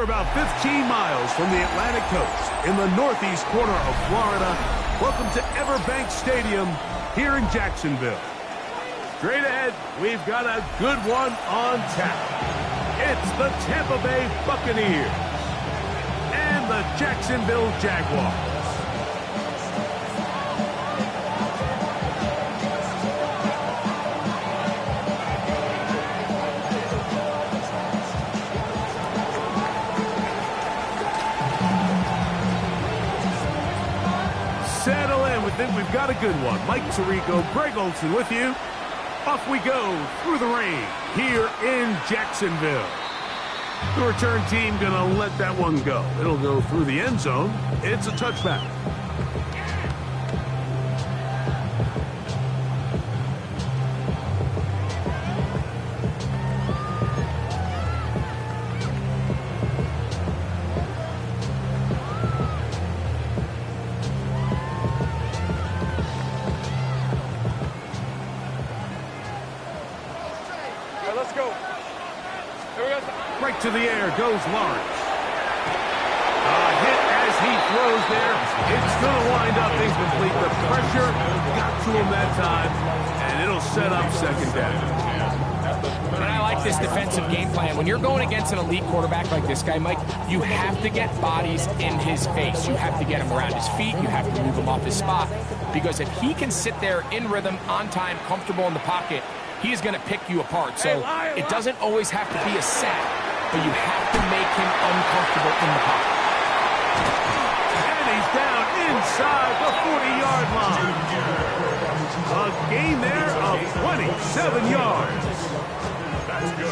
We're about 15 miles from the Atlantic coast in the northeast corner of Florida. Welcome to Everbank Stadium here in Jacksonville. Straight ahead, we've got a good one on tap. It's the Tampa Bay Buccaneers and the Jacksonville Jaguars. Settle in. We think we've got a good one. Mike Tirico, Greg Olson with you. Off we go through the rain here in Jacksonville. The return team going to let that one go. It'll go through the end zone. It's a touchback. Let's go. Here we go. Right to the air goes Lawrence. A hit as he throws there. It's going to wind up incomplete. The pressure got to him that time, and it'll set up second down. And I like this defensive game plan. When you're going against an elite quarterback like this guy, Mike, you have to get bodies in his face. You have to get him around his feet. You have to move him off his spot. Because if he can sit there in rhythm, on time, comfortable in the pocket, he is going to pick you apart. So it doesn't always have to be a sack, but you have to make him uncomfortable in the pocket. And he's down inside the 40-yard line. A gain there of 27 yards.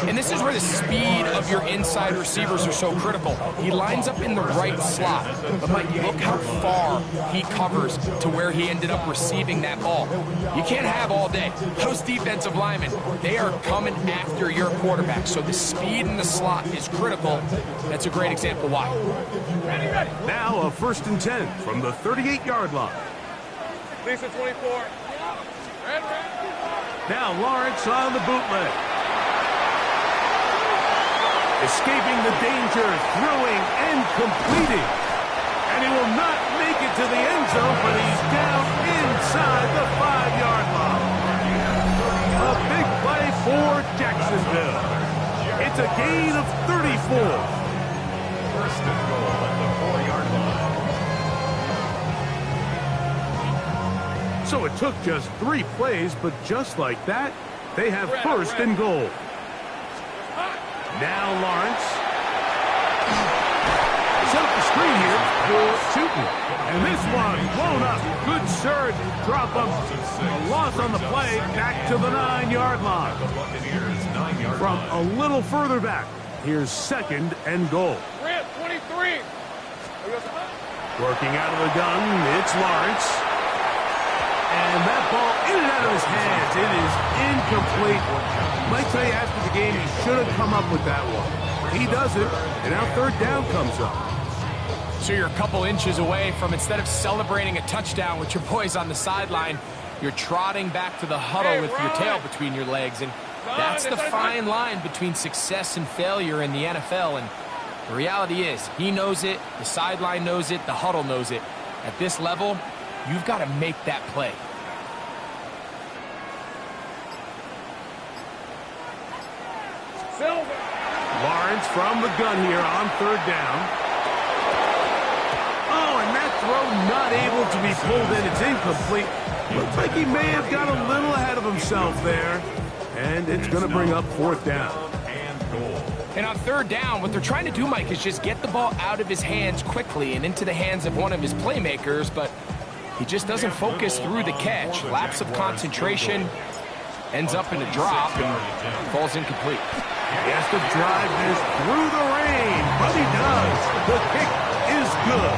And this is where the speed of your inside receivers are so critical. He lines up in the right slot. But, Mike, look how far he covers to where he ended up receiving that ball. You can't have all day. Those defensive linemen, they are coming after your quarterback. So the speed in the slot is critical. That's a great example why. Now a 1st and 10 from the 38-yard line. Lisa 24. Now Lawrence on the bootleg. Escaping the danger, throwing and completing. And he will not make it to the end zone, but he's down inside the 5-yard line. A big play for Jacksonville. It's a gain of 34. 1st and goal at the 4-yard line. So it took just 3 plays, but just like that, they have 1st and goal. Now Lawrence. Set up the screen here for Tootin. And this one blown up. Good surge. Drop up. A loss on the play. Back to the 9-yard line. From a little further back. Here's 2nd and goal. 23. Working out of the gun. It's Lawrence. And that ball in and out of his hands. It is incomplete. Might tell you after the game he should have come up with that one. He doesn't, and now 3rd down comes up. So you're a couple inches away from, instead of celebrating a touchdown with your boys on the sideline, you're trotting back to the huddle with your tail between your legs. And that's the fine line between success and failure in the NFL. And the reality is, he knows it, the sideline knows it, the huddle knows it. At this level, you've got to make that play. Lawrence from the gun here on 3rd down. Oh, and that throw not able to be pulled in. It's incomplete. Looks like he may have got a little ahead of himself there. And it's going to bring up 4th down. And on 3rd down, what they're trying to do, Mike, is just get the ball out of his hands quickly and into the hands of one of his playmakers, but he just doesn't focus through the catch. Lapse of concentration, ends up in a drop, and falls incomplete. He has to drive this through the rain, but he does. The kick is good.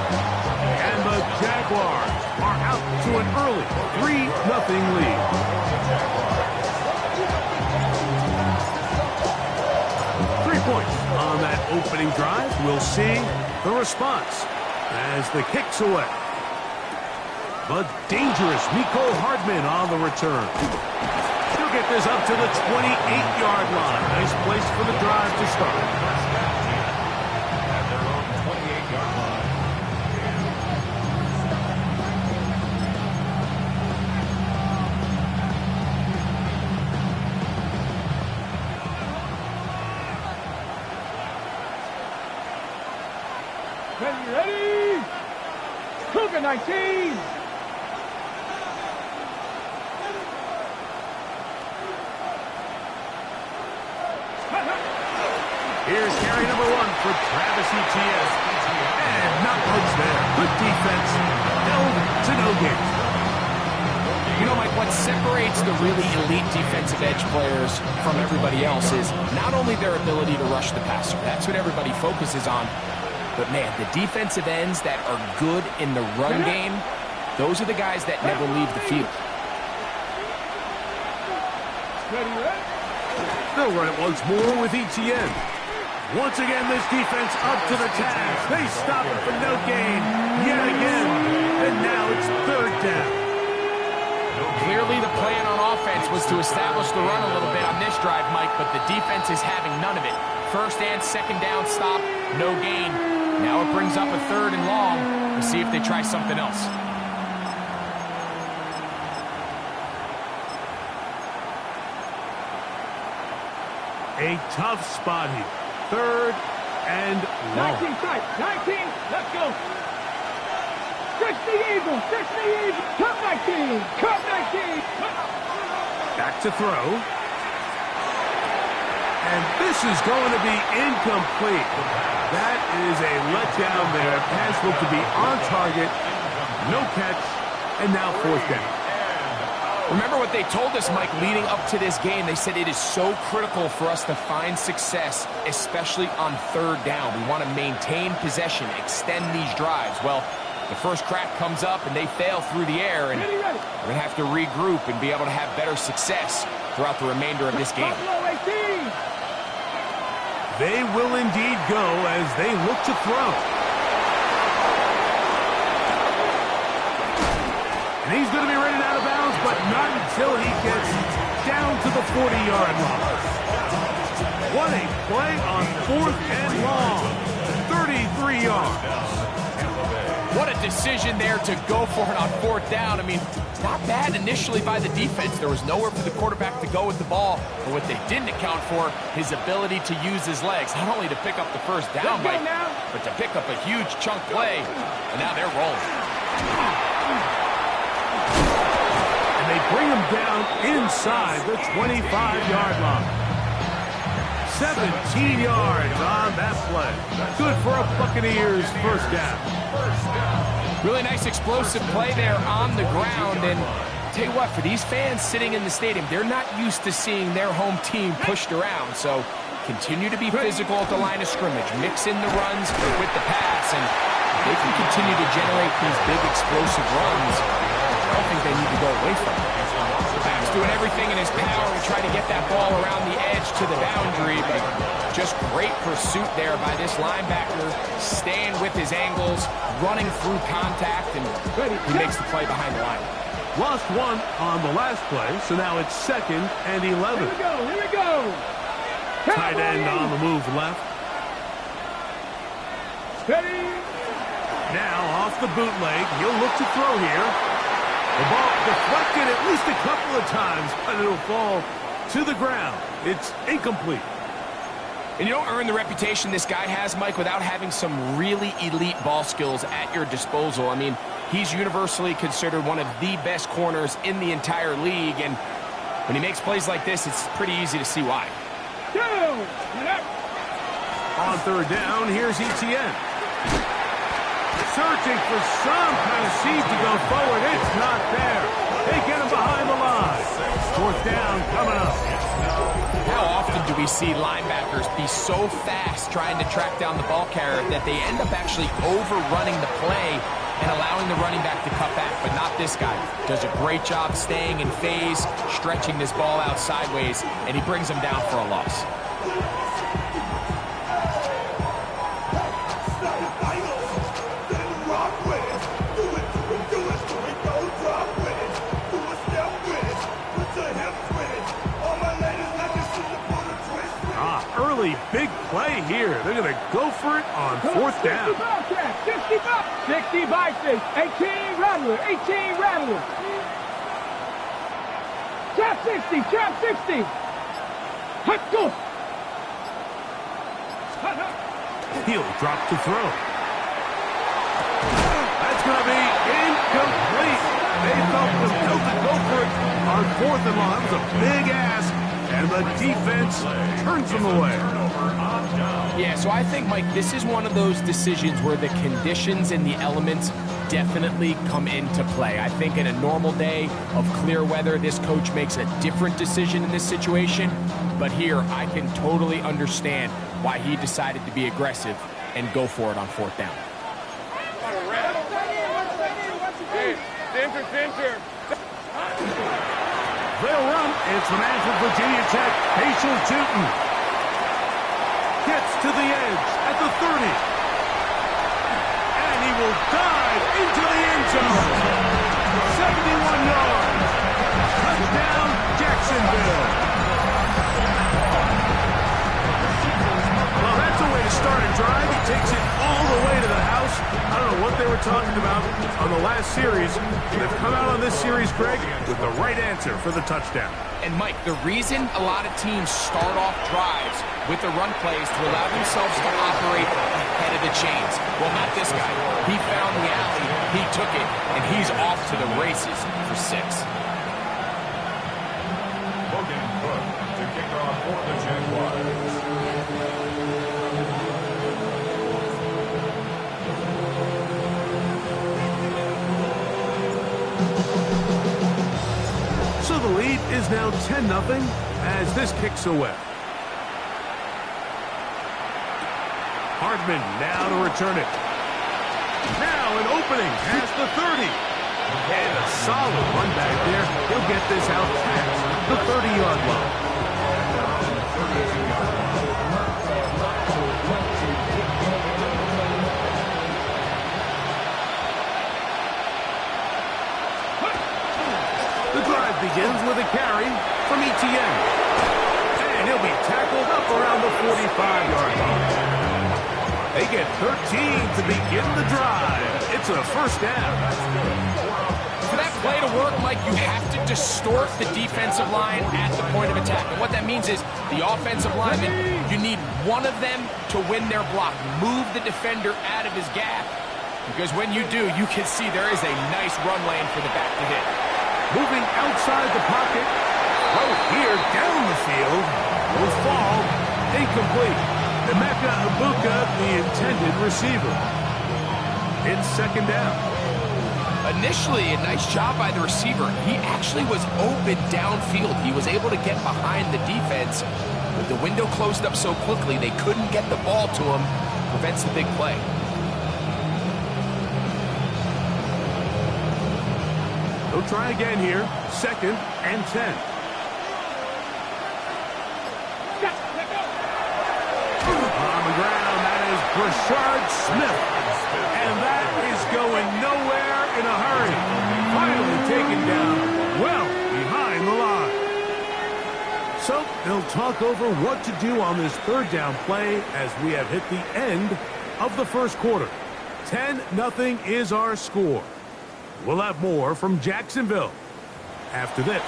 And the Jaguars are out to an early 3-0 lead. Points on that opening drive. We'll see the response as the kick's away. But dangerous Mecole Hardman on the return. He'll get this up to the 28-yard line. Nice place for the drive to start. Ready? Cougar 19. Here's carry number 1 for Travis Etienne. And not much there. Good defense. Held to no gain. You know, Mike, what separates the really elite defensive edge players from everybody else is not only their ability to rush the passer. That's what everybody focuses on. But, man, the defensive ends that are good in the run game, those are the guys that never leave the field. They'll run it once more with Etienne. Once again, this defense up to the task. They stop it for no gain yet again. And now it's 3rd down. Clearly the plan on offense was to establish the run a little bit on this drive, Mike, but the defense is having none of it. 1st and 2nd down stop, no gain. Now it brings up a 3rd and long. We'll see if they try something else. A tough spot here. 3rd and long. 19 tight. 19. Let's go. Stretch the eagle. Stretch the eagle. Cut 19. Cut 19. Back to throw. And this is going to be incomplete. That is a letdown there. Pass looked to be on target. No catch. And now 4th down. Remember what they told us, Mike, leading up to this game. They said it is so critical for us to find success, especially on 3rd down. We want to maintain possession, extend these drives. Well, the first crack comes up and they fail through the air, and we're going to have to regroup and be able to have better success throughout the remainder of this game. They will indeed go as they look to throw. And he's going to be rated out of bounds, but not until he gets down to the 40-yard line. What a play on 4th and long. 33 yards. What a decision there to go for it on 4th down. I mean, not bad initially by the defense. There was nowhere for the quarterback to go with the ball. But what they didn't account for, his ability to use his legs. Not only to pick up the 1st down, Mike, but to pick up a huge chunk play. And now they're rolling. And they bring him down inside the 25-yard line. 17 yards on that play. Good for a Buccaneers 1st down. Really nice explosive play there on the ground. And tell you what, for these fans sitting in the stadium, they're not used to seeing their home team pushed around. So continue to be physical at the line of scrimmage. Mix in the runs with the pass. And they can continue to generate these big explosive runs. I don't think they need to go away from it. Back's doing everything in his power to try to get that ball around the edge to the boundary, but just great pursuit there by this linebacker, staying with his angles, running through contact, and he makes the play behind the line. Lost 1 on the last play, so now it's 2nd and 11. Here we go. Tight end on the move left. Steady. Now off the bootleg, he'll look to throw here. The ball deflected at least a couple of times, but it'll fall to the ground. It's incomplete. And you don't earn the reputation this guy has, Mike, without having some really elite ball skills at your disposal. I mean, he's universally considered one of the best corners in the entire league, and when he makes plays like this, it's pretty easy to see why. On 3rd down, here's Etienne. Searching for some kind of seed to go forward. It's not there. They get him behind the line. 4th down coming up. How often do we see linebackers be so fast trying to track down the ball carrier that they end up actually overrunning the play and allowing the running back to cut back? But not this guy. Does a great job staying in phase, stretching this ball out sideways, and he brings him down for a loss. Big play here. They're going to go for it on 4th down. 60 biceps. 18 rattler. 18 rattler. Trap 60. Trap 60. Hut go. He'll drop to throw. It's going to be incomplete. They felt compelled to go for it on 4th and long. It was a big ask, and the defense turns them away. Yeah, so I think, Mike, this is one of those decisions where the conditions and the elements definitely come into play. I think in a normal day of clear weather, this coach makes a different decision in this situation. But here, I can totally understand why he decided to be aggressive and go for it on 4th down. Hey, center. They'll run. It's the man from Virginia Tech, Patience Tootin. Gets to the edge at the 30. And he will dive into the end zone. 71 yards. Touchdown, Jacksonville. Well, that's a way to start a drive. He takes it all the way to the house. I don't know what they were talking about on the last series. They've come out on this series, Greg, with the right answer for the touchdown. And, Mike, the reason a lot of teams start off drives with the run plays to allow themselves to operate ahead of the chains. Well, not this guy. He found the alley, he took it, and he's off to the races for 6. Logan Cook to kick off for the Jaguars. So the lead is now 10-0 as this kicks away. Hardman now to return it. Now an opening past the 30. And a solid run back there. He'll get this out past the 30-yard line. The drive begins with a carry from Etienne. And he'll be tackled up around the 45-yard line. They get 13 to begin the drive. It's a first down. For that play to work, Mike, you have to distort the defensive line at the point of attack. And what that means is the offensive lineman, you need one of them to win their block. Move the defender out of his gap. Because when you do, you can see there is a nice run lane for the back to hit. Moving outside the pocket. Right here, down the field. Will fall. Incomplete. Emeka Ibuka, the intended receiver. It's 2nd down. Initially, a nice job by the receiver. He actually was open downfield. He was able to get behind the defense, but the window closed up so quickly they couldn't get the ball to him. Prevents the big play. They'll try again here. 2nd and 10. On the ground, that is Brashard Smith. And that is going nowhere in a hurry. Finally taken down well behind the line. So they'll talk over what to do on this 3rd down play as we have hit the end of the first quarter. 10-0 is our score. We'll have more from Jacksonville after this.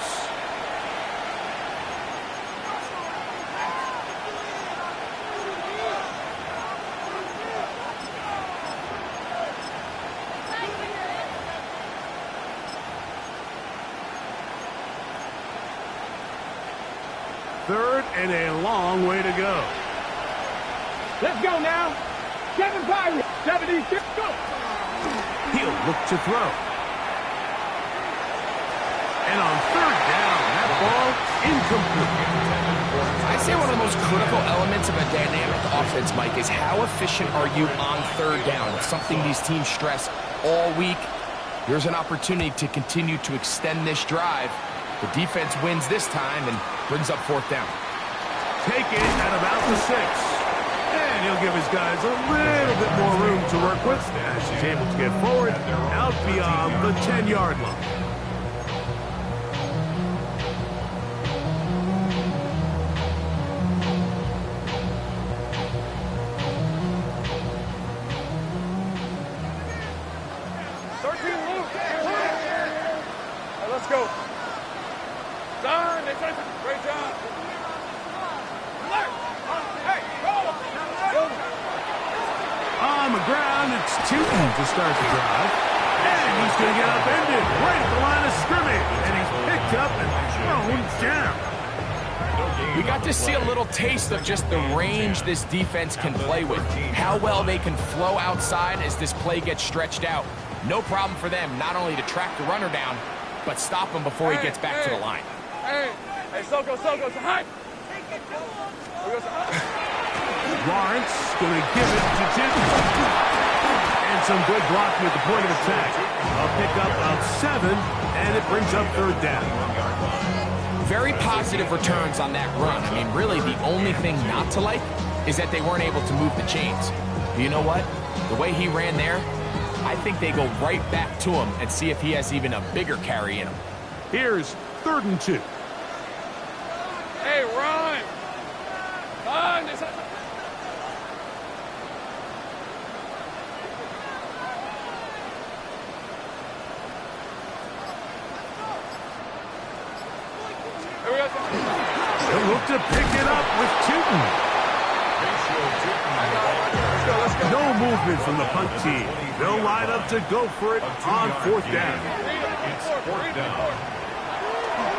Third and a long way to go. Let's go now. Kevin Pyre, 76, go. He'll look to throw. And on 3rd down, that ball incomplete. I'd say one of the most critical elements of a dynamic offense, Mike, is how efficient are you on 3rd down? It's something these teams stress all week. Here's an opportunity to continue to extend this drive. The defense wins this time and brings up 4th down. Take it at about the 6. And he'll give his guys a little bit more room to work with as he's able to get forward out beyond the 10-yard line. Let's go. Don, great job. On the ground, it's Tootin to start the drive. And he's going to get upended right at the line of scrimmage. And he's picked up and thrown down. We got to see a little taste of just the range this defense can play with. How well they can flow outside as this play gets stretched out. No problem for them not only to track the runner down, but stop him before he gets back to the line. Hey, Soko, hi. Lawrence going to give it to Jim. And some good blocking at the point of attack. A pickup of 7, and it brings up 3rd down. Very positive returns on that run. I mean, really, the only thing not to like is that they weren't able to move the chains. But you know what? The way he ran there, I think they go right back to him and see if he has even a bigger carry in him. Here's 3rd and 2. Hey, run! Run! He'll look to pick it up with Tootin. No movement from the punt team. They'll line up to go for it on 4th down.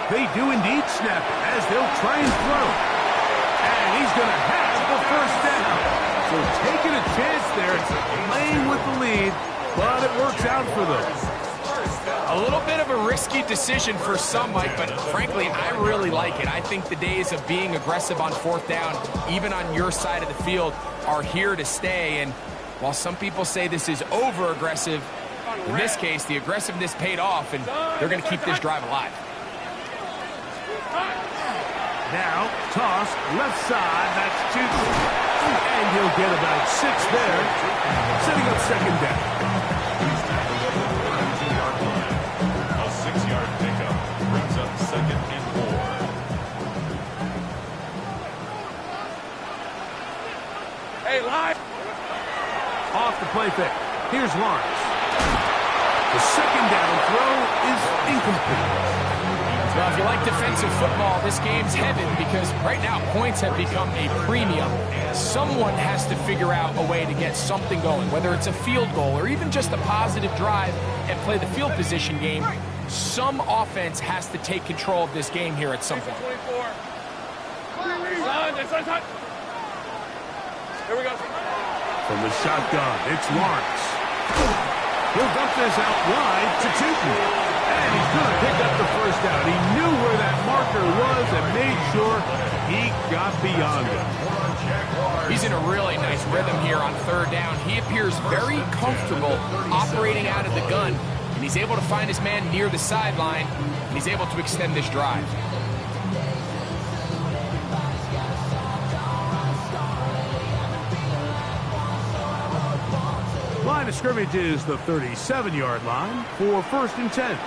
They do indeed snap it as they'll try and throw. And he's going to have the 1st down. So taking a chance there, playing with the lead, but it works out for them. A little bit of a risky decision for some, Mike, but frankly, I really like it. I think the days of being aggressive on 4th down, even on your side of the field, are here to stay. And while some people say this is over-aggressive, in this case, the aggressiveness paid off, and they're going to keep this drive alive. Now, toss, left side, that's Tootin. And he'll get about 6 there, setting up 2nd down. Live. Off the play fake. Here's Lawrence. The 2nd down throw is incomplete. Well, if you like defensive football, this game's heaven because right now points have become a premium. Someone has to figure out a way to get something going, whether it's a field goal or even just a positive drive and play the field position game. Some offense has to take control of this game here at some point. Here we go. From the shotgun, it's Lawrence. He'll dump this out wide to Tootin. And he's going to pick up the 1st down. He knew where that marker was and made sure he got beyond it. He's in a really nice rhythm here on 3rd down. He appears very comfortable operating out of the gun, and he's able to find his man near the sideline, and he's able to extend this drive. Line of scrimmage is the 37-yard line for 1st and 10.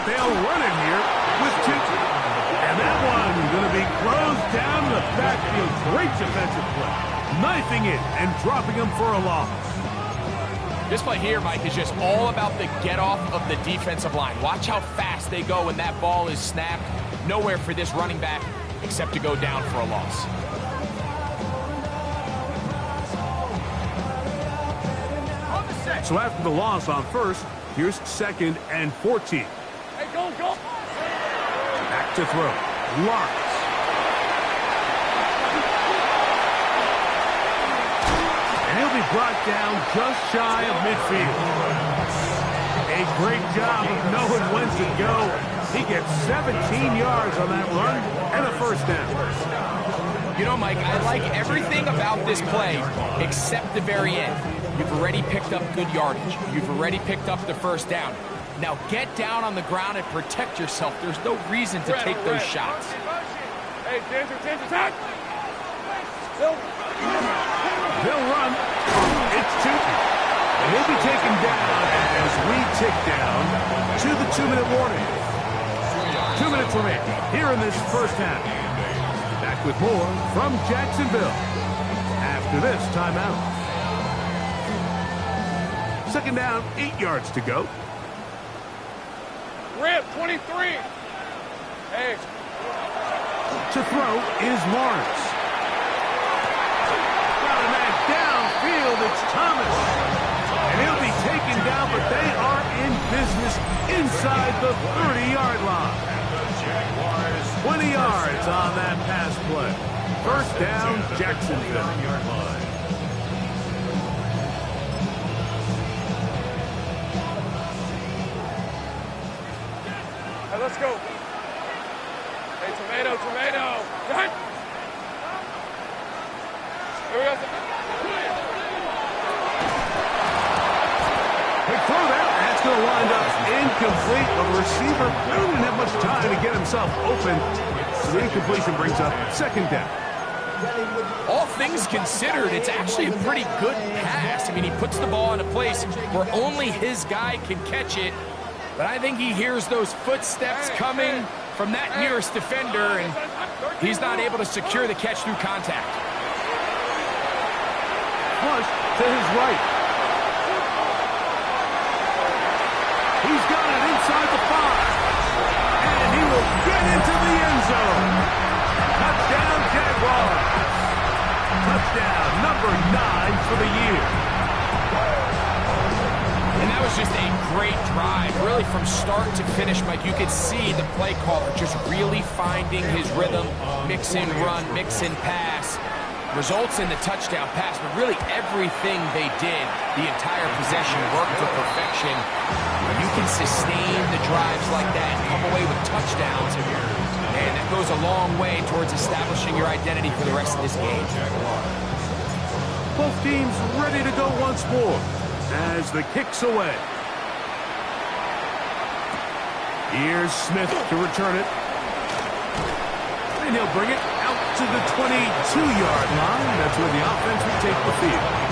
They'll run it here with Tootin. And that one's going to be closed down the backfield. Great defensive play. Knifing it and dropping him for a loss. This play here, Mike, is just all about the get-off of the defensive line. Watch how fast they go when that ball is snapped. Nowhere for this running back except to go down for a loss. So after the loss on 1st, here's 2nd and 14. Hey, go. Back to throw. Lawrence. And he'll be brought down just shy of midfield. A great job of knowing when to go. He gets 17 yards on that run and a 1st down. You know, Mike, I like everything about this play except the very end. You've already picked up good yardage. You've already picked up the 1st down. Now get down on the ground and protect yourself. There's no reason to take those shots. Hey, Ginger, attack! They'll run. It's Tootin. And he'll be taken down as we tick down to the 2-minute warning. 2 minutes remaining here in this 1st half. Back with more from Jacksonville after this timeout. 2nd down, 8 yards to go. Rip, 23. Hey. To throw is Lawrence. Got a man downfield. It's Thomas. inside the 30-yard line. 20 yards on that pass play. First down, Jacksonville. Hey, let's go. Hey, tomato. Right. Here we go. Big throw there. That's going to wind up incomplete. But the receiver really didn't have much time to get himself open. So the incompletion brings up second down. All things considered, it's actually a pretty good pass. I mean, he puts the ball in a place where only his guy can catch it. But I think he hears those footsteps coming from that nearest defender, and he's not able to secure the catch through contact. Flush to his right. He's got it inside the 5. And he will get into the end zone. Touchdown, Jaguars. Touchdown number 9 for the year. And that was just a great drive. Really, from start to finish, Mike, you could see the play caller just really finding his rhythm, mix and run, mix and pass. Results in the touchdown pass, but really everything they did, the entire possession worked to perfection. When you can sustain the drives like that and come away with touchdowns, and that goes a long way towards establishing your identity for the rest of this game. Both teams ready to go once more as the kick's away. Here's Smith to return it. And he'll bring it out to the 22-yard line. That's where the offense will take the field.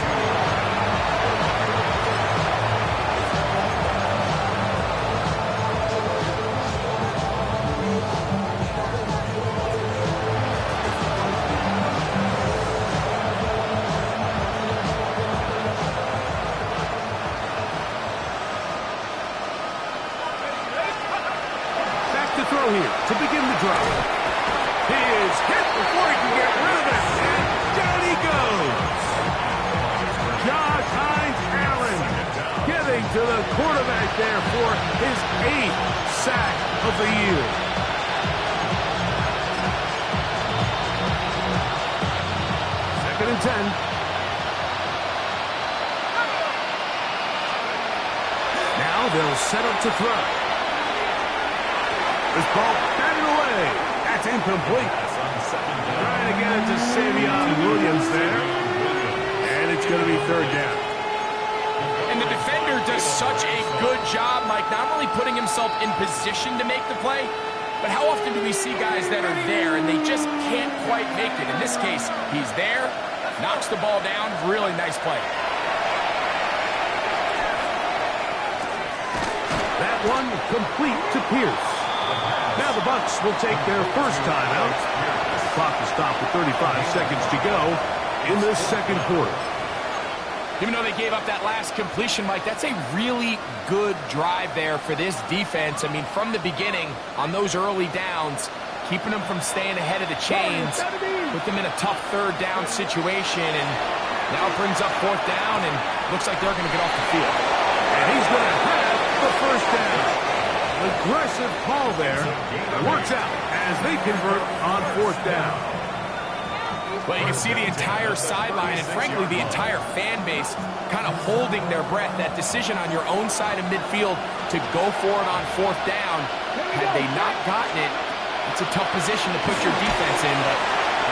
Throw here to begin the drive. He is hit before he can get rid of it, and down he goes. Josh Hines Allen getting to the quarterback there for his 8th sack of the year. Second and 10. Now they'll set up to throw. This ball batted away. That's incomplete. Trying to get it to Savion Williams there. And it's going to be third down. And the defender does such a good job, Mike, not only putting himself in position to make the play, but how often do we see guys that are there and they just can't quite make it? In this case, he's there, knocks the ball down. Really nice play. That one complete to Pierce. Now the Bucs will take their first timeout. The clock is stopped with 35 seconds to go in this second quarter. Even though they gave up that last completion, Mike, that's a really good drive there for this defense. I mean, from the beginning, on those early downs, keeping them from staying ahead of the chains, put them in a tough third down situation, and now it brings up fourth down, and looks like they're going to get off the field. And he's going to have the first down. Aggressive call there. It works out as they convert on fourth down. Well, you can see the entire sideline and, frankly, the entire fan base kind of holding their breath. That decision on your own side of midfield to go for it on fourth down, had they not gotten it, it's a tough position to put your defense in, but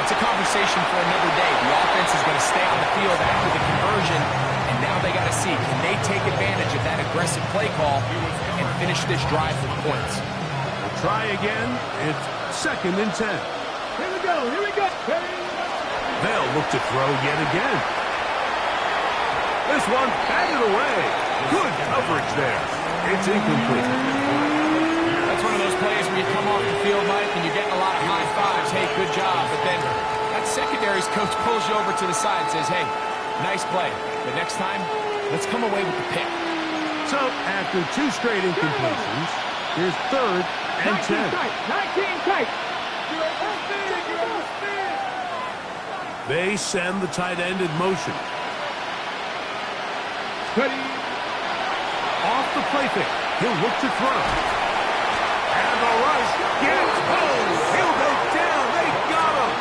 that's a conversation for another day. The offense is going to stay on the field after the conversion, and now they got to see, can they take advantage of that aggressive play call and finish this drive with points? We'll try again. It's second and 10. Here we go. They'll look to throw yet again. This one batted away. Good coverage there. It's incomplete. That's one of those plays where you come off the field, Mike, and you're getting a lot of high fives. Hey, good job. But then that secondary's coach pulls you over to the side and says, hey, nice play. But next time, let's come away with the pick. So, after 2 straight incompletions, here's third and 10. 19 tight. They send the tight end in motion. Ready. Off the play fake. He'll look to throw. And the rush gets home. He'll go down. They got him.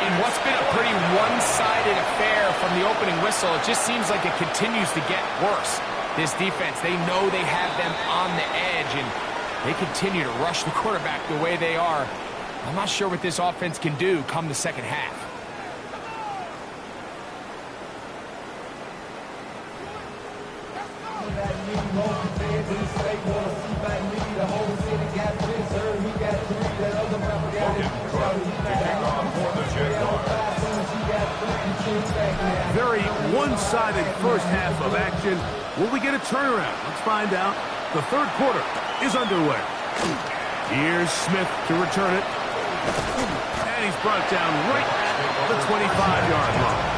In what's been a pretty one-sided affair from the opening whistle, it just seems like it continues to get worse. This defense, they know they have them on the edge, and they continue to rush the quarterback the way they are. I'm not sure what this offense can do come the second half. Very one-sided first half of action. Will we get a turnaround? Let's find out. The third quarter is underway. Here's Smith to return it. And he's brought down right at the 25-yard line.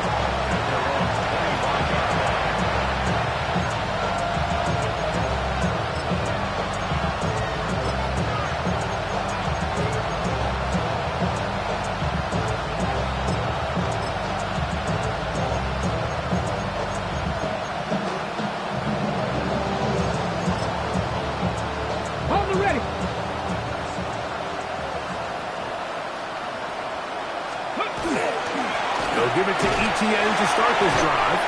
They'll give it to Etienne to start this drive.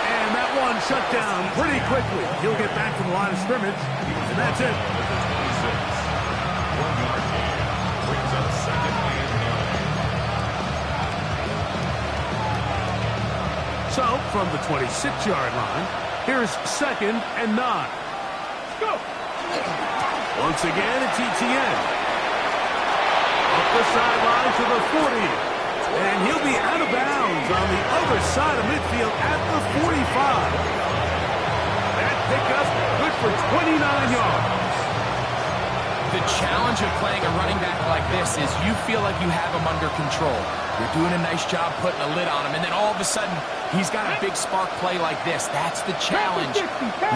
And that one shut down pretty quickly. He'll get back to the line of scrimmage, and that's it. So, from the 26-yard line, here's 2nd and 9. Go! Once again, it's Etienne. Up the sideline to the 40. And he'll be out of bounds on the other side of midfield at the 45. That pickup good for 29 yards. The challenge of playing a running back like this is you feel like you have him under control. You're doing a nice job putting a lid on him, and then all of a sudden, he's got a big spark play like this. That's the challenge.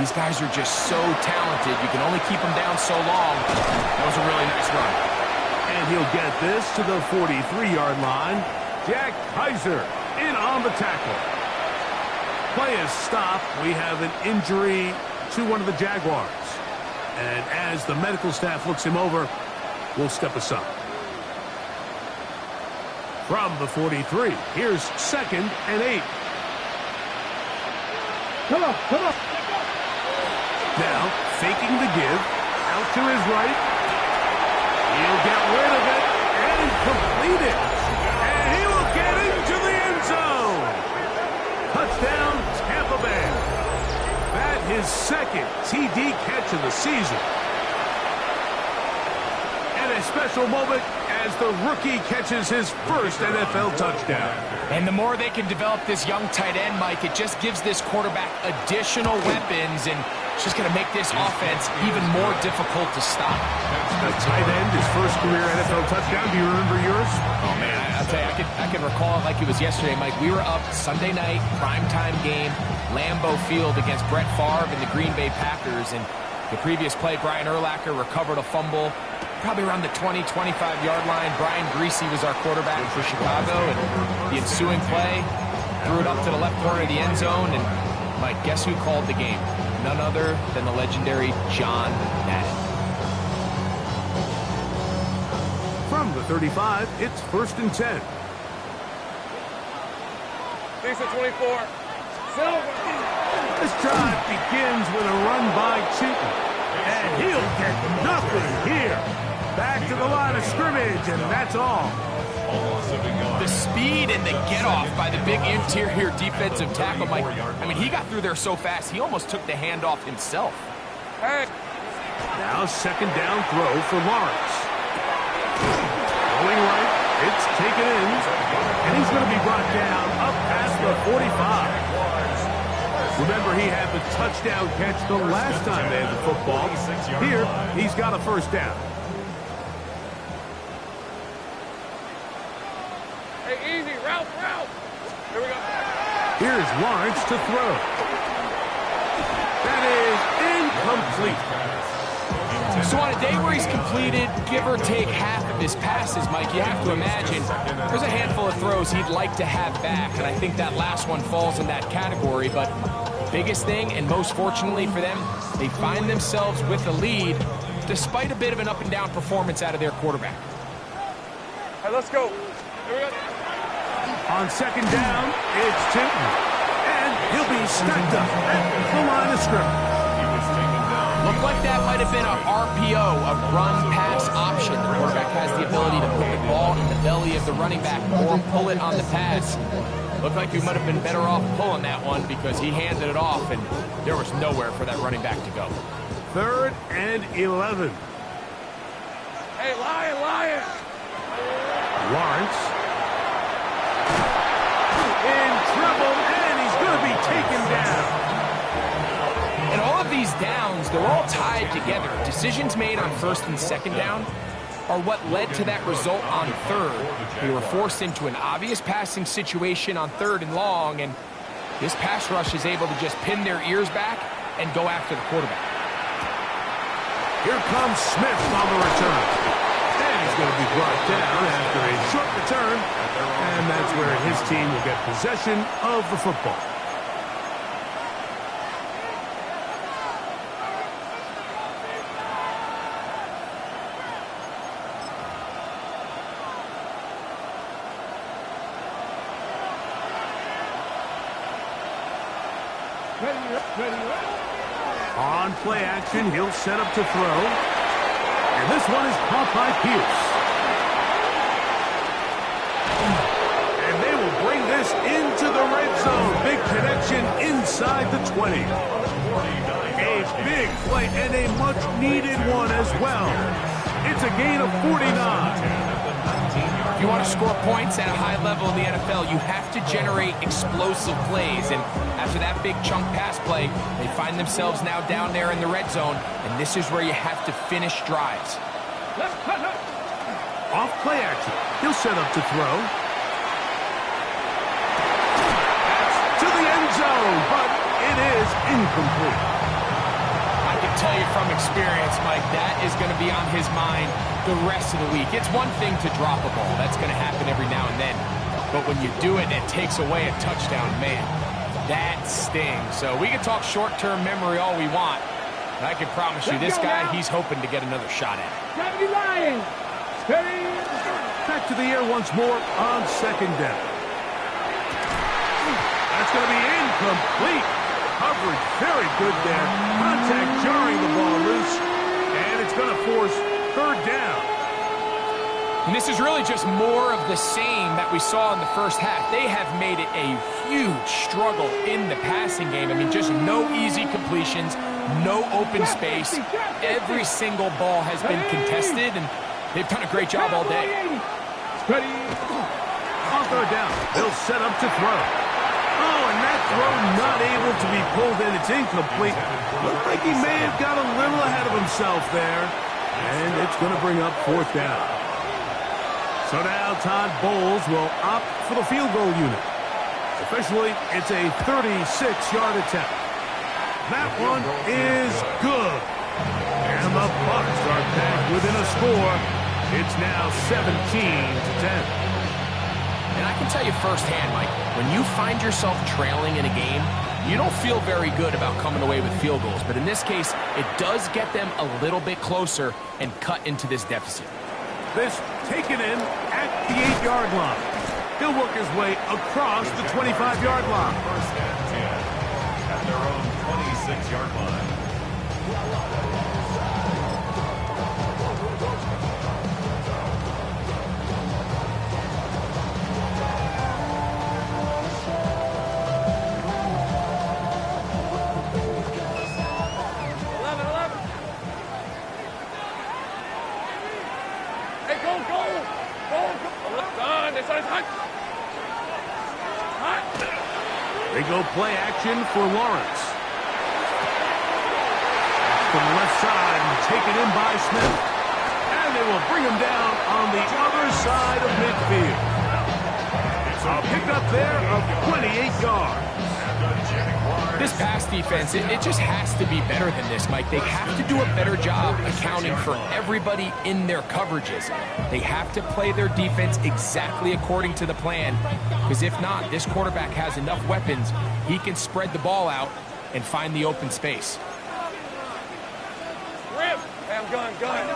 These guys are just so talented. You can only keep them down so long. That was a really nice run. And he'll get this to the 43-yard line. Jack Kaiser in on the tackle. Play is stopped. We have an injury to one of the Jaguars. And as the medical staff looks him over, we'll step aside. From the 43, here's 2nd and 8. Come on, come on. Now, faking the give, out to his right. He'll get rid of it and complete it. And he will get into the end zone. Touchdown, Tampa Bay. That his 2nd TD catch of the season. And a special moment as the rookie catches his first NFL touchdown. And the more they can develop this young tight end, Mike, it just gives this quarterback additional weapons, and it's just going to make this offense even more difficult to stop. The tight end, his first career NFL touchdown. Do you remember yours? Oh, man, I'll tell you, I can recall it like it was yesterday, Mike. We were up Sunday night, primetime game, Lambeau Field against Brett Favre and the Green Bay Packers, and the previous play, Brian Urlacher recovered a fumble probably around the 20, 25-yard line. Brian Greasy was our quarterback for Chicago, and the ensuing play threw it up to the left corner of the end zone, and Mike, guess who called the game? None other than the legendary John Madden. From the 35, it's 1st and 10. Lisa 24. Silver. This drive begins with a run by Cheaton. And he'll get nothing here. Back to the line of scrimmage, and that's all. The speed and the get-off by the big interior defensive tackle, Mike. I mean, he got through there so fast, he almost took the handoff himself. Hey. Now 2nd down throw for Lawrence. Going right, it's taken in, and he's going to be brought down up past the 45. Remember, he had the touchdown catch the last time they had the football. Here, he's got a first down. Hey, easy. Route. Here we go. Here's Lawrence to throw. That is incomplete. So on a day where he's completed, give or take half of his passes, Mike, you have to imagine there's a handful of throws he'd like to have back, and I think that last one falls in that category, but biggest thing, and most fortunately for them, they find themselves with a lead despite a bit of an up-and-down performance out of their quarterback. All right, let's go. Here we go. On second down, it's Tinton. And he'll be stacked up at the line of scrimmage. Looked like that might have been a RPO, a run-pass option. The quarterback has the ability to put the ball in the belly of the running back or pull it on the pass. Looked like we might have been better off pulling that one because he handed it off, and there was nowhere for that running back to go. 3rd and 11. Hey, Lion! Lawrence. In trouble, and he's going to be taken down. And all of these downs, they're all tied together. Decisions made on 1st and 2nd down are what led to that result on 3rd. They were forced into an obvious passing situation on 3rd and long, and this pass rush is able to just pin their ears back and go after the quarterback. Here comes Smith on the return. And he's going to be brought down after a short return. And that's where his team will get possession of the football. On play action, he'll set up to throw. And this one is caught by Pierce. And they will bring this into the red zone. Big connection inside the 20. A big play and a much-needed one as well. It's a gain of 49. If you want to score points at a high level in the NFL, you have to generate explosive plays. And after that big chunk pass play, they find themselves now down there in the red zone. And this is where you have to finish drives. Off play action. He'll set up to throw. That's to the end zone, but it is incomplete. I can tell you from experience, Mike, that is going to be on his mind the rest of the week. It's one thing to drop a ball. That's going to happen every now and then. But when you do it and it takes away a touchdown, man, that stings. So we can talk short-term memory all we want. But I can promise you, this guy, he's hoping to get another shot at it. Lion. Steady. Back to the air once more on second down. That's going to be incomplete. Coverage very good there. Contact jarring the ball loose. And it's going to force 3rd down. And this is really just more of the same that we saw in the first half. They have made it a huge struggle in the passing game. I mean, just no easy completions, no open space. Every single ball has been contested, and they've done a great job all day. On 3rd down, they'll set up to throw. Oh, and that throw not able to be pulled in. It's incomplete. Looked like he may have got a little ahead of himself there. And it's going to bring up 4th down. So now Todd Bowles will opt for the field goal unit. Officially, it's a 36-yard attempt. That one is good. And the Bucs are back within a score. It's now 17-10. And I can tell you firsthand, Mike, when you find yourself trailing in a game, you don't feel very good about coming away with field goals. But in this case, it does get them a little bit closer and cut into this deficit. This taken in at the 8-yard line. He'll work his way across the 25-yard line. 1st and 10 at their own 26-yard line. They go play action for Lawrence. From the left side and taken in by Smith. And they will bring him down on the other side of midfield. A pickup there of 28 yards. This pass defense, it just has to be better than this, Mike. They have to do a better job accounting for everybody in their coverages. They have to play their defense exactly according to the plan, because if not, this quarterback has enough weapons. He can spread the ball out and find the open space. Rip! Hey, I'm gun.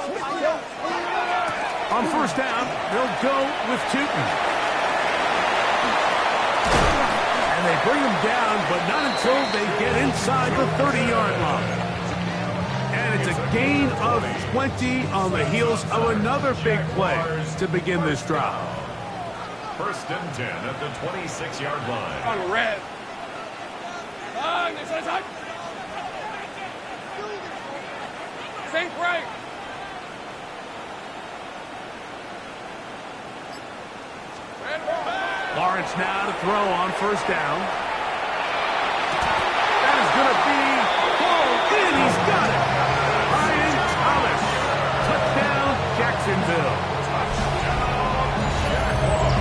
On first down, they'll go with Tootin. And they bring him down, but not until they get inside the 30-yard line. And it's a gain of 20 on the heels of another big play to begin this drive. First and 10 at the 26-yard line. On red. Think right. Lawrence now to throw on first down. That is going to be pulled in. He's got it. Ryan Thomas. Touchdown, Jacksonville.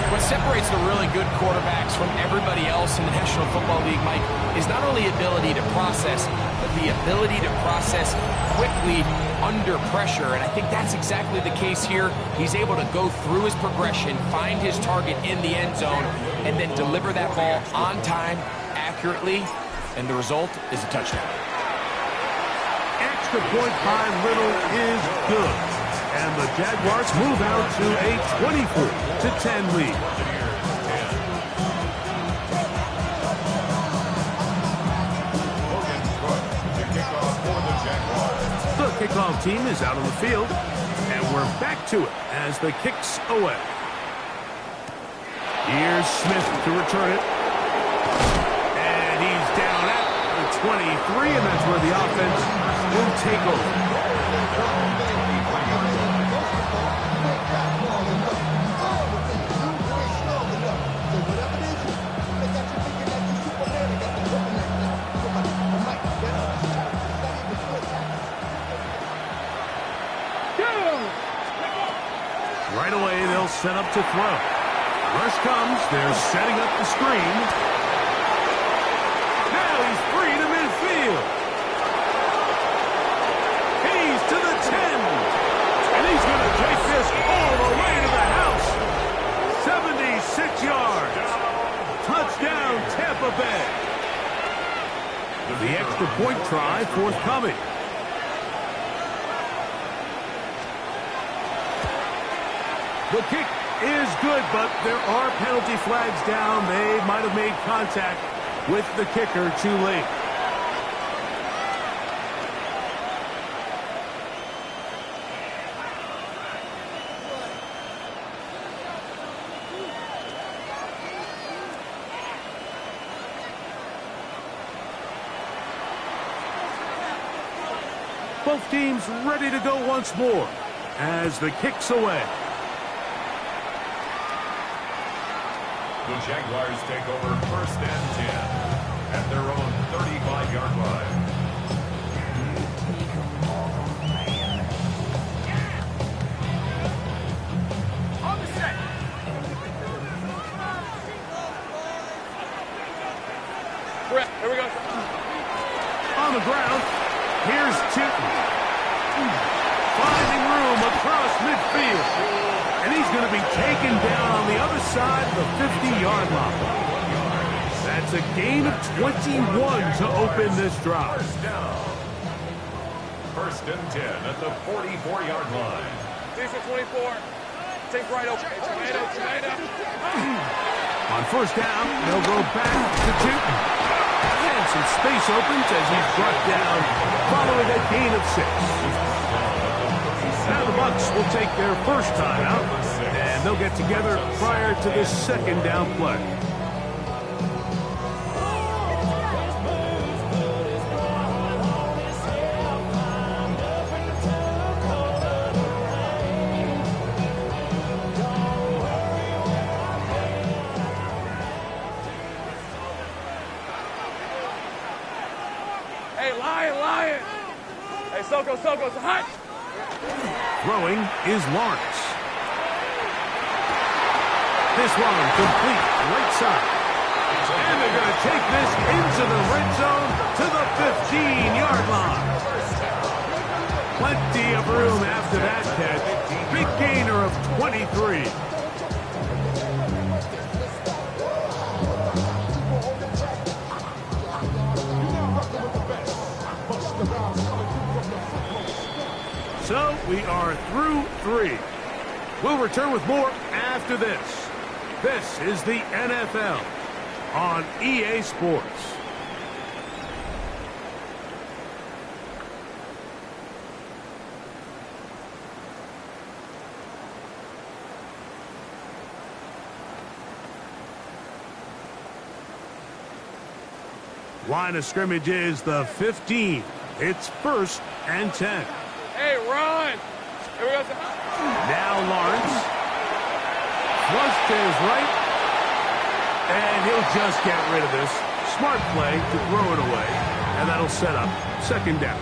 What separates the really good quarterbacks from everybody else in the National Football League, Mike, is not only ability to process, but the ability to process quickly under pressure. And I think that's exactly the case here. He's able to go through his progression, find his target in the end zone, and then deliver that ball on time, accurately, and the result is a touchdown. Extra point by Little is good. And the Jaguars move out to a 24-10 lead. The kickoff team is out on the field, and we're back to it as the kick's away. Here's Smith to return it. And he's down at the 23, and that's where the offense will take over. Right away, they'll set up to throw. Rush comes. They're setting up the screen. Now he's free to midfield. He's to the 10. And he's going to take this all the way to the house. 76 yards. Touchdown, Tampa Bay. The extra point try forthcoming. The kick is good, but there are penalty flags down. They might have made contact with the kicker too late. Both teams ready to go once more as the kick's away. The Jaguars take over first and 10 at their own 35-yard line. On the set. Here we go. On the ground, here's Tootin. Finding room across midfield. And he's going to be taken down on the other side of the 50-yard line. That's a gain of 21 to open this drive. First and 10 at the 44-yard line. Decent 24. Take right over. Tomato. On first down, they'll go back to Tootin. And some space opens as he's brought down following a gain of 6. Now the Bucs will take their first time out, and they'll get together prior to this second down play. Hey, Lion. Hey, Soko, it's hot. Throwing is Lawrence. This one complete, right side. And they're going to take this into the red zone to the 15-yard line. Plenty of room after that catch. Big gainer of 23. So we are through 3. We'll return with more after this. This is the NFL on EA Sports. Line of scrimmage is the 15. It's 1st and 10. Hey, run! Here we go. Now Lawrence. Flush to his right. And he'll just get rid of this. Smart play to throw it away. And that'll set up 2nd down.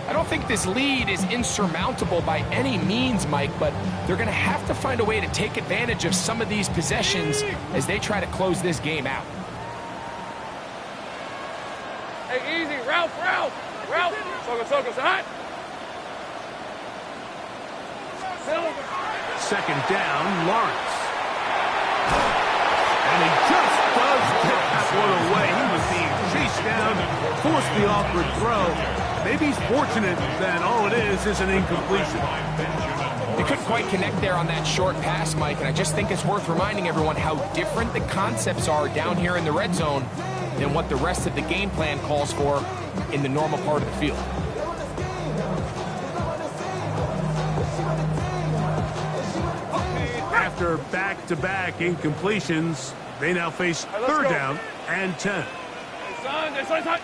I don't think this lead is insurmountable by any means, Mike, but they're going to have to find a way to take advantage of some of these possessions as they try to close this game out. Hey, easy. Ralph. Socos, hot. 2nd down, Lawrence. And he just does get that one away. He was being chased down, forced the awkward throw. Maybe he's fortunate that all it is an incompletion. They couldn't quite connect there on that short pass, Mike, and I just think it's worth reminding everyone how different the concepts are down here in the red zone than what the rest of the game plan calls for in the normal part of the field. After back-to-back incompletions, they now face 3rd down and 10. Hey, son.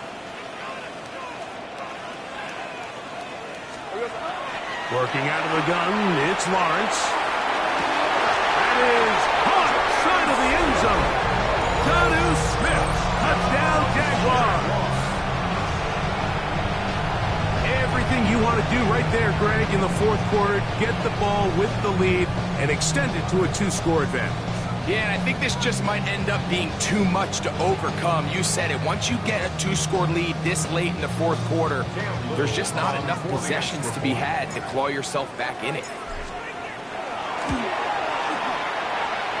Working out of the gun, it's Lawrence. That is caught side of the end zone. Jonnu Smith, touchdown Jaguars. Everything you want to do right there, Greg, in the 4th quarter, get the ball with the lead and extend it to a 2-score advantage. Yeah, and I think this just might end up being too much to overcome. You said it. Once you get a 2-score lead this late in the 4th quarter, there's just not enough possessions to be had to claw yourself back in it.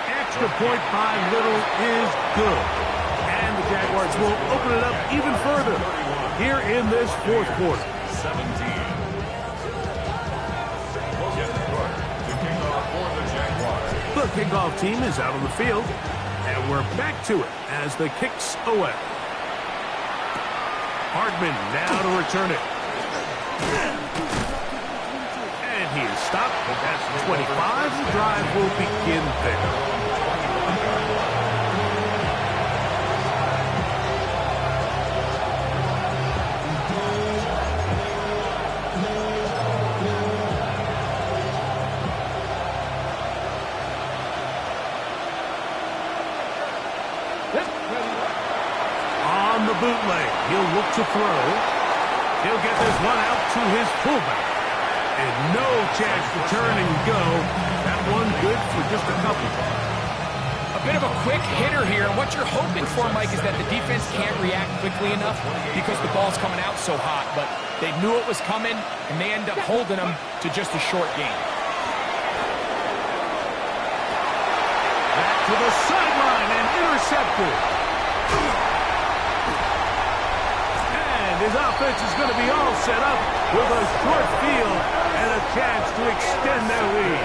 Extra point by Little is good. And the Jaguars will open it up even further here in this 4th quarter. 17. The kickoff team is out on the field, and we're back to it as the kick's away. Hardman now to return it. And he is stopped, but that's 25. The drive will begin there. On the bootleg, he'll look to throw. He'll get this one out to his fullback. And no chance to turn and go. That one good for just a couple. A bit of a quick hitter here, and what you're hoping for, Mike, is that the defense can't react quickly enough because the ball's coming out so hot. But they knew it was coming, and they end up holding them to just a short game. Back to the sideline and intercepted. And his offense is going to be all set up with a short field and a chance to extend their lead.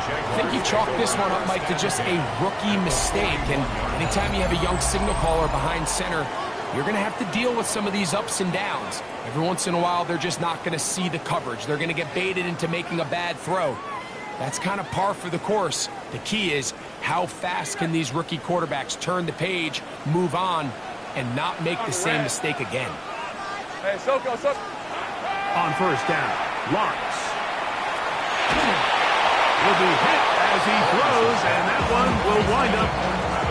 I think you chalk this one up, Mike, to just a rookie mistake. And anytime you have a young signal caller behind center, you're going to have to deal with some of these ups and downs. Every once in a while, they're just not going to see the coverage. They're going to get baited into making a bad throw. That's kind of par for the course. The key is how fast can these rookie quarterbacks turn the page, move on, and not make the same mistake again. Hey, Soko. On 1st down, Lawrence will be hit as he throws, and that one will wind up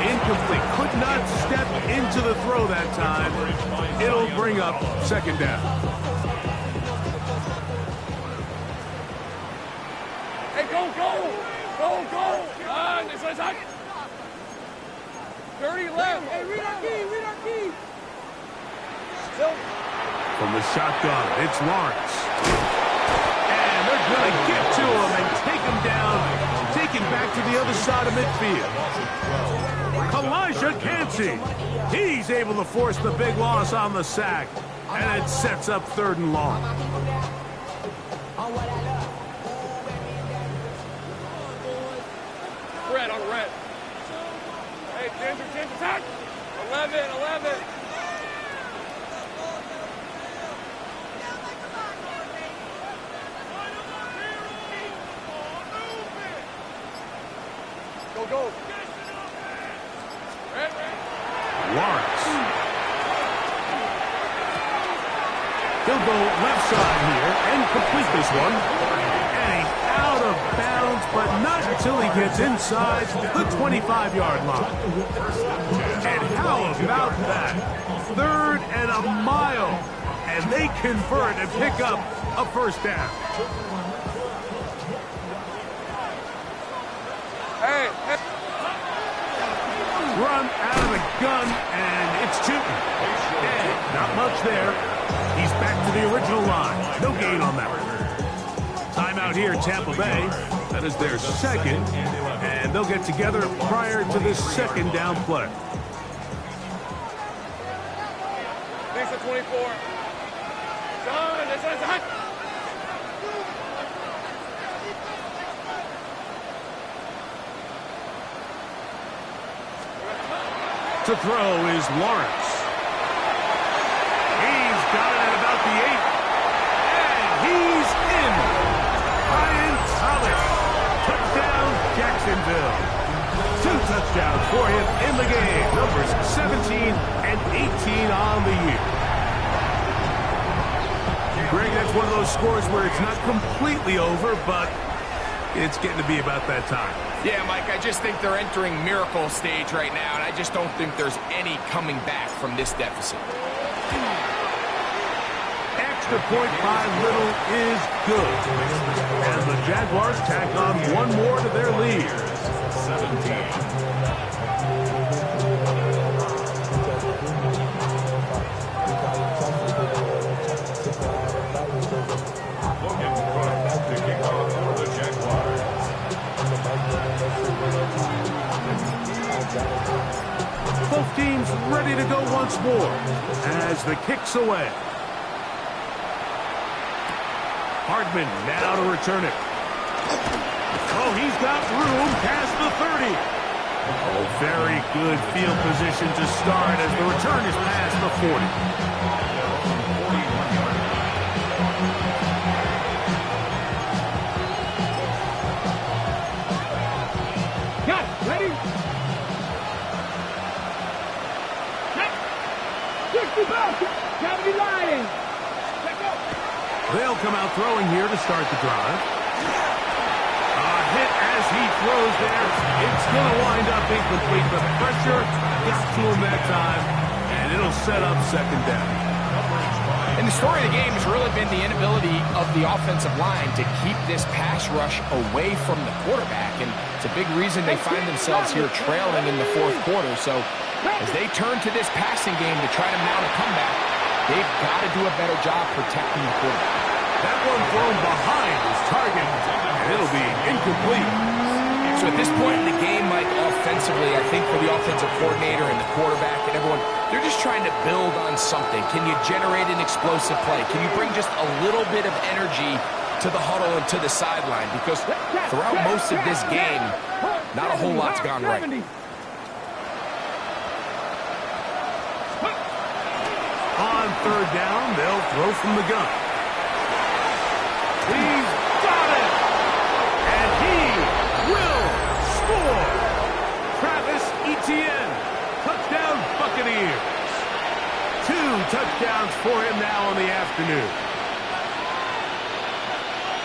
incomplete. Could not step into the throw that time. It'll bring up 2nd down. Hey, go! This one's hot. 30 left. Hey, read our key. Still. From the shotgun, it's Lawrence. And they're going to get to him and take him down, take him back to the other side of midfield. Elijah Cansey, he's able to force the big loss on the sack, and it sets up 3rd and long. Go, go. Lawrence. He'll go left side here and complete this one. And he's out of bounds, but not until he gets inside the 25-yard line. And how about that? 3rd and a mile. And they convert and pick up a first down. Hey, hey. Run out of the gun, and it's shooting. And not much there. He's back to the original line. No gain on that one. Timeout here, Tampa Bay. That is their second, and they'll get together prior to this second down play. Thanks to 24. Done. That's right. To throw is Lawrence. He's got it at about the 8. And he's in. Ryan Thomas. Touchdown, Jacksonville. 2 touchdowns for him in the game. Numbers 17 and 18 on the year. Greg, that's one of those scores where it's not completely over, but it's getting to be about that time. Yeah, Mike, I just think they're entering miracle stage right now, and I just don't think there's any coming back from this deficit. Extra point by Little is good. And the Jaguars tack on one more to their lead. 17. Both teams ready to go once more as the kick's away. Hardman now to return it. Oh, he's got room past the 30. Oh, very good field position to start as the return is past the 40. They'll come out throwing here to start the drive. A hit as he throws there. It's going to wind up incomplete. The pressure got to him that time, and it'll set up second down. And the story of the game has really been the inability of the offensive line to keep this pass rush away from the quarterback. And it's a big reason they find themselves here trailing in the fourth quarter. So as they turn to this passing game to try to mount a comeback, they've got to do a better job protecting the quarterback. That one thrown behind his target, and it'll be incomplete. So at this point in the game, Mike, offensively, I think for the offensive coordinator and the quarterback and everyone, they're just trying to build on something. Can you generate an explosive play? Can you bring just a little bit of energy to the huddle and to the sideline? Because throughout most of this game, not a whole lot's gone right. On third down, they'll throw from the gun. He's got it! And he will score! Travis Etienne, touchdown Buccaneers. 2 touchdowns for him now in the afternoon.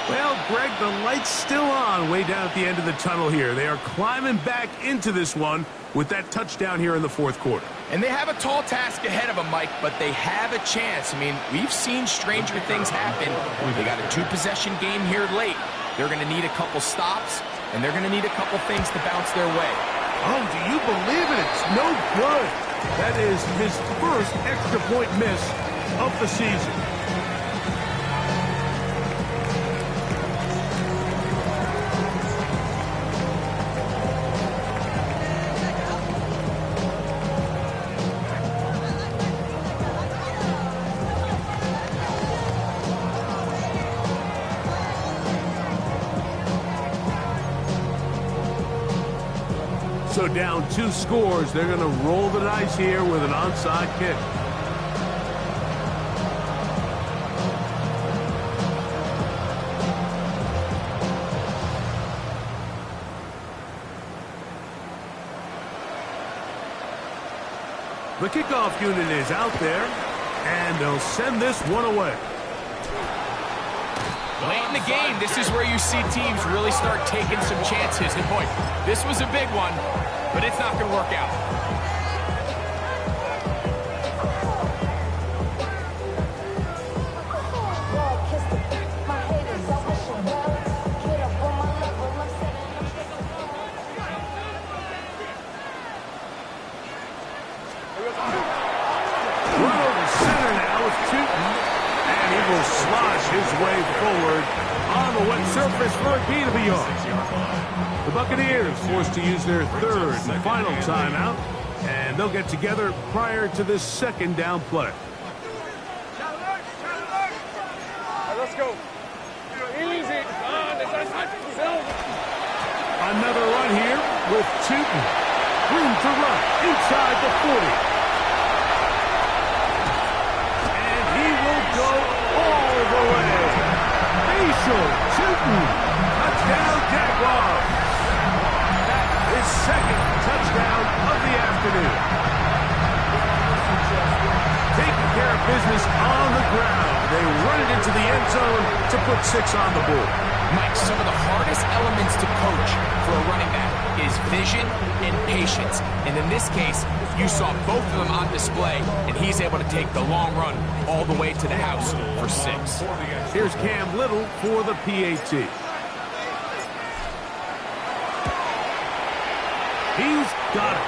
Well, Greg, the light's still on way down at the end of the tunnel here. They are climbing back into this one with that touchdown here in the fourth quarter. And they have a tall task ahead of them, Mike, but they have a chance. I mean, we've seen stranger things happen. They got a 2-possession game here late. They're going to need a couple stops, and they're going to need a couple things to bounce their way. Oh, do you believe it? It's no good. That is his first extra point miss of the season. So down 2 scores, they're going to roll the dice here with an onside kick. The kickoff unit is out there, and they'll send this one away. Late in the game, this is where you see teams really start taking some chances. And boy, this was a big one, but it's not going to work out. Will slosh his way forward on the wet surface for a gain of a yard. The Buccaneers forced to use their third and final timeout, and they'll get together prior to this second down play. Let's go. Easy. Another run here with Tootin. Room to run inside the 40. And he will go all the way. Facial Tootin. Touchdown, Jaguars. His second touchdown of the afternoon. Taking care of business on the ground. They run it into the end zone to put 6 on the board. Mike, some of the hardest elements to coach for a running back is vision and patience. And in this case, you saw both of them on display, and he's able to take the long run all the way to the house for 6. Here's Cam Little for the PAT. He's got it.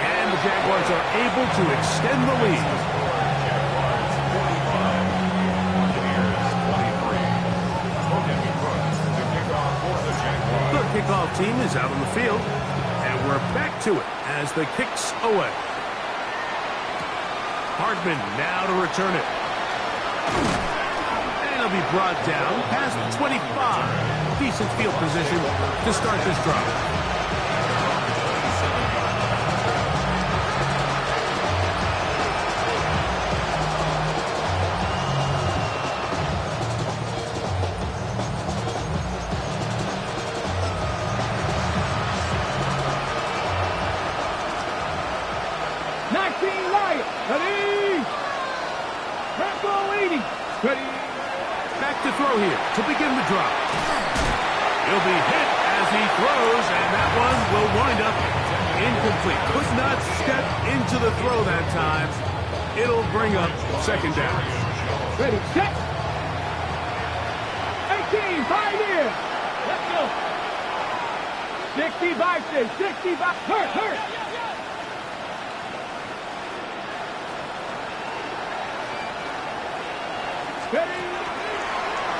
And the Jaguars are able to extend the lead. The kickoff team is out on the field, and we're back to it as the kick's away. Hardman now to return it. And he'll be brought down past 25. Decent field position to start this drive. Back to throw here to begin the drive. He'll be hit as he throws, and that one will wind up incomplete. Could not step into the throw that time. It'll bring up second down. Ready, set. 18, 5 here. Let's go. 65, 65. Hurt.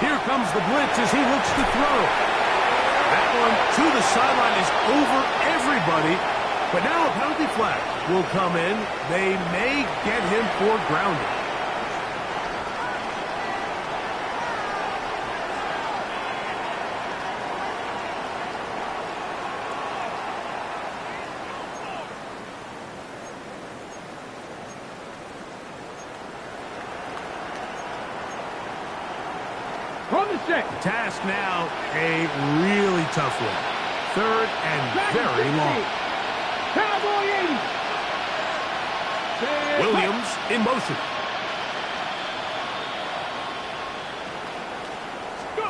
Here comes the blitz as he looks to throw. That one to the sideline is over everybody. But now a penalty flag will come in. They may get him for grounding. The task now, a really tough one. Third and very long. Cowboy 80. Williams in motion. Go.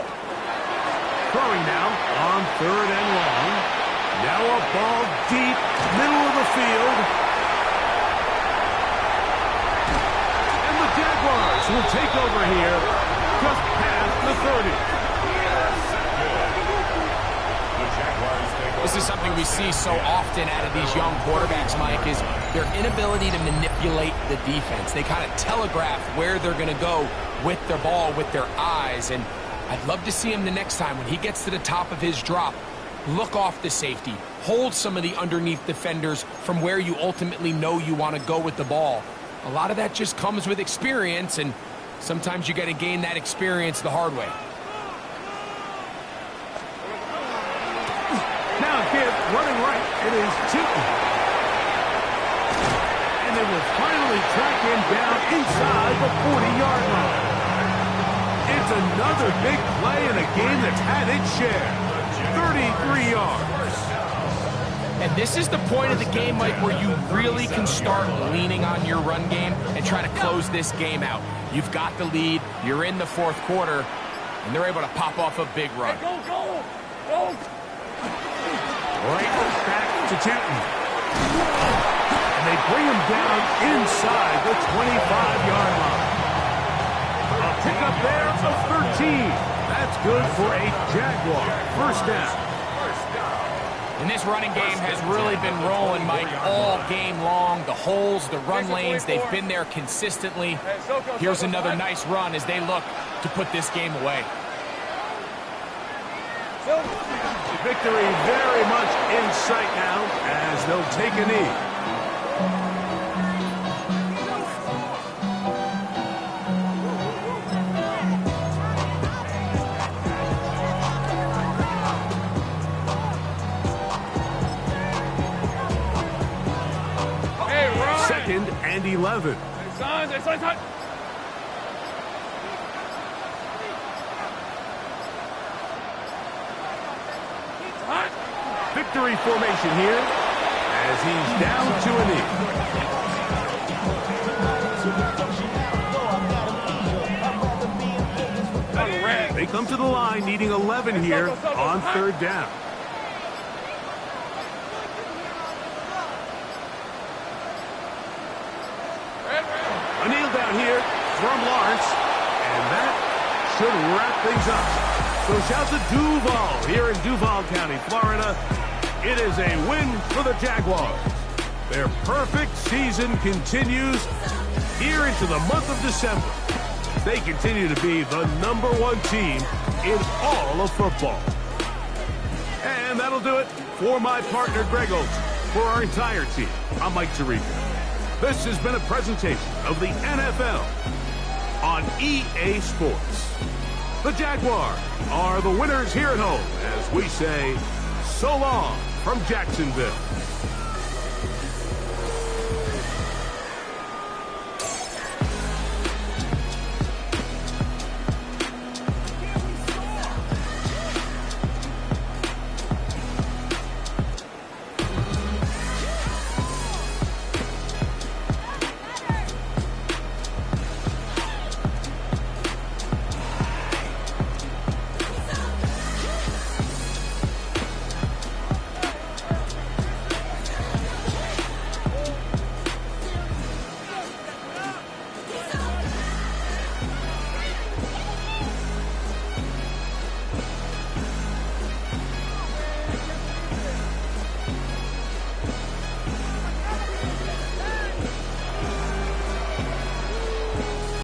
Throwing now on third and long. Now a ball deep, middle of the field. And the Jaguars will take over here just past the 30. This is something we see so often out of these young quarterbacks, Mike, is their inability to manipulate the defense. They kind of telegraph where they're going to go with their ball, with their eyes. And I'd love to see him the next time when he gets to the top of his drop. Look off the safety. Hold some of the underneath defenders from where you ultimately know you want to go with the ball. A lot of that just comes with experience, and sometimes you got to gain that experience the hard way. Now again, running right, it is Tootin. And they will finally track him down inside the 40-yard line. It's another big play in a game that's had its share. 33 yards. And this is the point of the game, Mike, where you really can start leaning on your run game and try to close this game out. You've got the lead, you're in the fourth quarter, and they're able to pop off a big run. Go, go, go. Right back to Newton. And they bring him down inside the 25-yard line. A pickup there of 13. That's good for a Jaguar first down. And this running game has really been rolling, Mike, all game long. The holes, the run lanes, they've been there consistently. Here's another nice run as they look to put this game away. Victory very much in sight now as they'll take a knee. Second and 11. Victory formation here as he's down to a knee. They come to the line needing 11 here on third down. A kneel down here from Lawrence, and that should wrap things up. So shout to Duval here in Duval County, Florida. It is a win for the Jaguars. Their perfect season continues here into the month of December. They continue to be the #1 team in all of football. And that'll do it for my partner, Greg Olson. For our entire team, I'm Mike Tirico. This has been a presentation of the NFL on EA Sports. The Jaguars are the winners here at home as we say so long from Jacksonville.